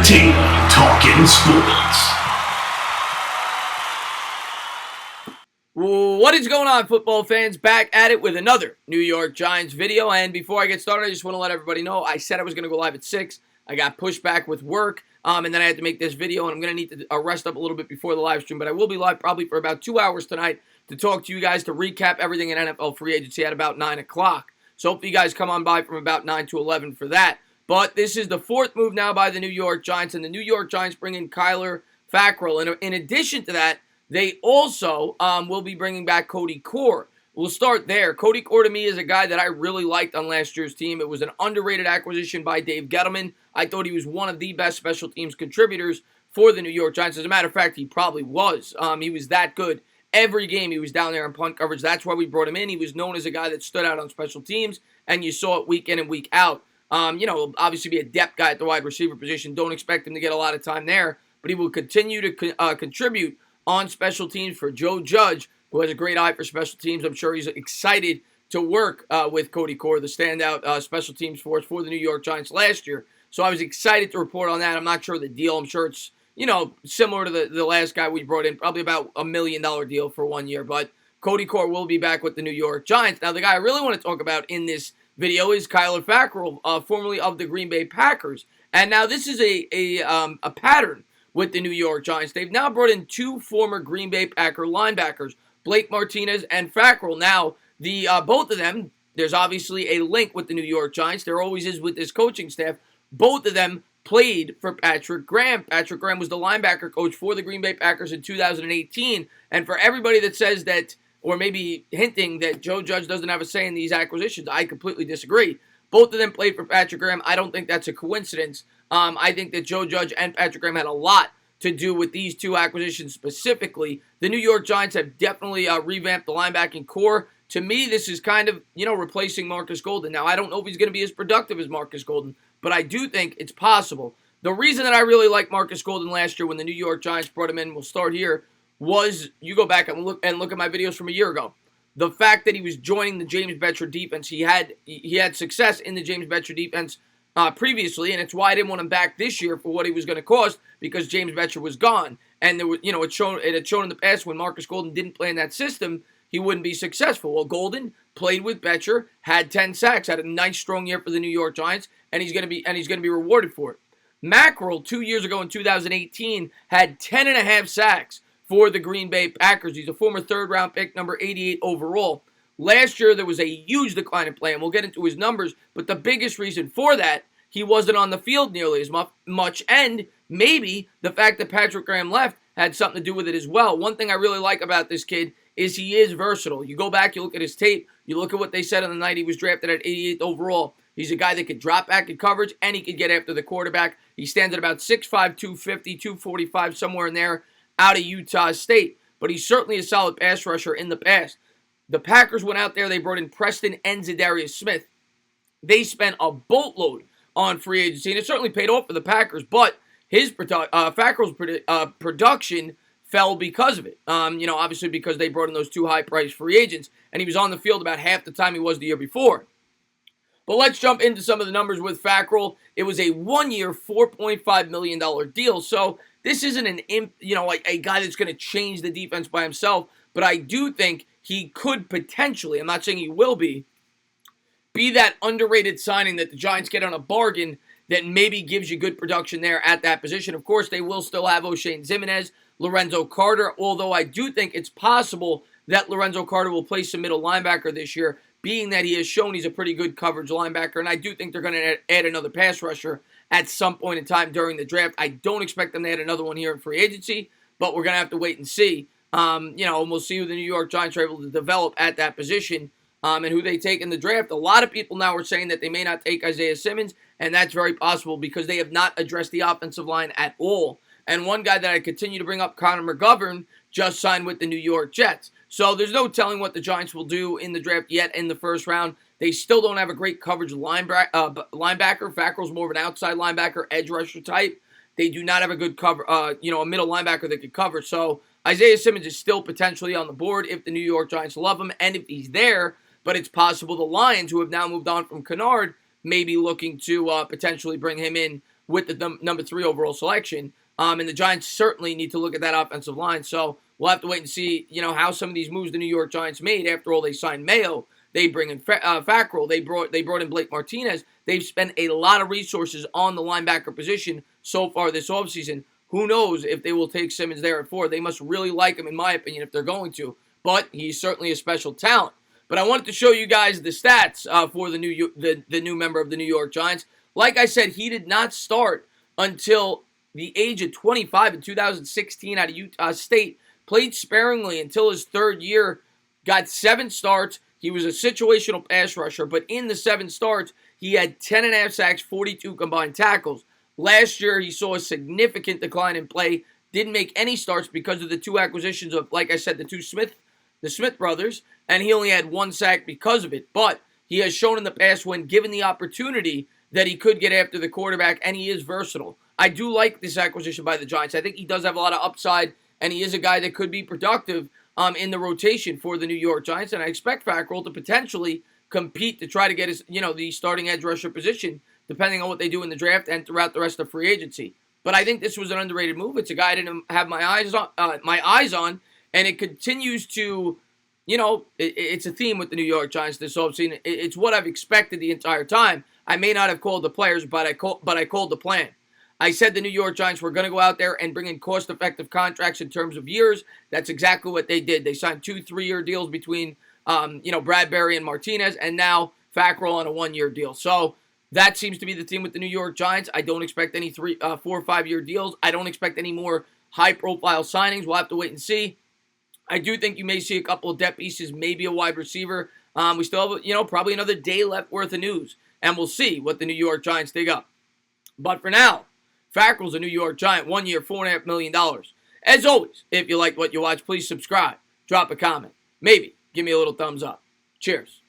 team talking sports. What is going on, football fans? Back at it with another New York Giants video. And before I get started, I just want to let everybody know I said I was going to go live at 6. I got pushed back with work, and then I had to make this video, and I'm going to need to rest up a little bit before the live stream. But I will be live probably for about 2 hours tonight to talk to you guys, to recap everything in NFL free agency at about 9 o'clock. So hopefully you guys come on by from about 9 to 11 for that. But this is the fourth move now by the New York Giants, and the New York Giants bring in Fackrell. And in addition to that, they also will be bringing back Cody Core. We'll start there. Cody Core, to me, is a guy that I really liked on last year's team. It was an underrated acquisition by Dave Gettleman. I thought he was one of the best special teams contributors for the New York Giants. As a matter of fact, he probably was. He was that good. Every game he was down there in punt coverage. That's why we brought him in. He was known as a guy that stood out on special teams, and you saw it week in and week out. Obviously be a depth guy at the wide receiver position. Don't expect him to get a lot of time there, but he will continue to contribute on special teams for Joe Judge, who has a great eye for special teams. I'm sure he's excited to work with Cody Core, the standout special teams force for the New York Giants last year. So I was excited to report on that. I'm not sure the deal. I'm sure it's, similar to the last guy we brought in, probably about $1 million deal for 1 year. But Cody Core will be back with the New York Giants. Now, the guy I really want to talk about in this video is Fackrell, formerly of the Green Bay Packers. And now this is a pattern with the New York Giants. They've now brought in two former Green Bay Packer linebackers, Blake Martinez and Fackrell. Now, both of them, there's obviously a link with the New York Giants. There always is with this coaching staff. Both of them played for Patrick Graham. Patrick Graham was the linebacker coach for the Green Bay Packers in 2018. And for everybody that says that, or maybe hinting that Joe Judge doesn't have a say in these acquisitions, I completely disagree. Both of them played for Patrick Graham. I don't think that's a coincidence. I think that Joe Judge and Patrick Graham had a lot to do with these two acquisitions specifically. The New York Giants have definitely revamped the linebacking core. To me, this is kind of, replacing Marcus Golden. Now, I don't know if he's going to be as productive as Marcus Golden, but I do think it's possible. The reason that I really liked Marcus Golden last year when the New York Giants brought him in, we'll start here, was you go back and look at my videos from a year ago. The fact that he was joining the James Bettcher defense, he had success in the James Bettcher defense previously, and it's why I didn't want him back this year for what he was going to cost, because James Bettcher was gone. And there was, it had shown in the past when Marcus Golden didn't play in that system, he wouldn't be successful. Well, Golden played with Bettcher, had 10 sacks, had a nice strong year for the New York Giants, and he's going to be rewarded for it. Fackrell 2 years ago in 2018 had 10.5 sacks for the Green Bay Packers. He's a former third-round pick, number 88 overall. Last year, there was a huge decline in play, and we'll get into his numbers, but the biggest reason for that, he wasn't on the field nearly as much, and maybe the fact that Patrick Graham left had something to do with it as well. One thing I really like about this kid is he is versatile. You go back, you look at his tape, you look at what they said on the night he was drafted at 88th overall. He's a guy that could drop back in coverage, and he could get after the quarterback. He stands at about 6'5", 250, 245, somewhere in there, out of Utah State. But he's certainly a solid pass rusher in the past. The Packers went out there, they brought in Preston and Zadarius Smith. They spent a boatload on free agency, and it certainly paid off for the Packers, but Fackrell's production fell because of it. Obviously because they brought in those two high-priced free agents, and he was on the field about half the time he was the year before. But let's jump into some of the numbers with Fackrell. It was a 1-year, $4.5 million deal, so this isn't a guy that's going to change the defense by himself, but I do think he could potentially, I'm not saying he will be that underrated signing that the Giants get on a bargain that maybe gives you good production there at that position. Of course, they will still have O'Shane Ximenez, Lorenzo Carter, although I do think it's possible that Lorenzo Carter will play some middle linebacker this year, being that he has shown he's a pretty good coverage linebacker, and I do think they're going to add another pass rusher at some point in time during the draft. I don't expect them to add another one here in free agency, but we're going to have to wait and see. And we'll see who the New York Giants are able to develop at that position and who they take in the draft. A lot of people now are saying that they may not take Isaiah Simmons, and that's very possible because they have not addressed the offensive line at all. And one guy that I continue to bring up, Connor McGovern, just signed with the New York Jets. So there's no telling what the Giants will do in the draft yet in the first round. They still don't have a great coverage linebacker. Fackrell's more of an outside linebacker, edge rusher type. They do not have a good cover, a middle linebacker that could cover. So Isaiah Simmons is still potentially on the board if the New York Giants love him and if he's there. But it's possible the Lions, who have now moved on from Kennard, may be looking to potentially bring him in with the number 3 overall selection. And the Giants certainly need to look at that offensive line. So we'll have to wait and see, how some of these moves the New York Giants made. After all, they signed Mayo. They bring in Fackrell. They brought in Blake Martinez. They've spent a lot of resources on the linebacker position so far this offseason. Who knows if they will take Simmons there at 4. They must really like him, in my opinion, if they're going to. But he's certainly a special talent. But I wanted to show you guys the stats for the new member of the New York Giants. Like I said, he did not start until the age of 25 in 2016 out of Utah State. Played sparingly until his 3rd year. Got 7 starts. He was a situational pass rusher, but in the 7 starts, he had 10.5 sacks, 42 combined tackles. Last year, he saw a significant decline in play. Didn't make any starts because of the 2 acquisitions of, like I said, the Smith brothers, and he only had 1 sack because of it. But he has shown in the past, when given the opportunity, that he could get after the quarterback, and he is versatile. I do like this acquisition by the Giants. I think he does have a lot of upside, and he is a guy that could be productive in the rotation for the New York Giants, and I expect Fackrell to potentially compete to try to get his, the starting edge rusher position, depending on what they do in the draft and throughout the rest of free agency. But I think this was an underrated move. It's a guy I didn't have my eyes on, and it continues to, it's a theme with the New York Giants this offseason. It's what I've expected the entire time. I may not have called the players, but I called the plan. I said the New York Giants were going to go out there and bring in cost-effective contracts in terms of years. That's exactly what they did. They signed 2 3-year deals between, Bradbury and Martinez, and now Fackrell on a 1-year deal. So that seems to be the theme with the New York Giants. I don't expect any 4 or 5-year deals. I don't expect any more high-profile signings. We'll have to wait and see. I do think you may see a couple of depth pieces, maybe a wide receiver. We still have, probably another day left worth of news, and we'll see what the New York Giants dig up. But for now, Fackrell's a New York Giant, 1 year, $4.5 million. As always, if you like what you watch, please subscribe, drop a comment, maybe give me a little thumbs up. Cheers.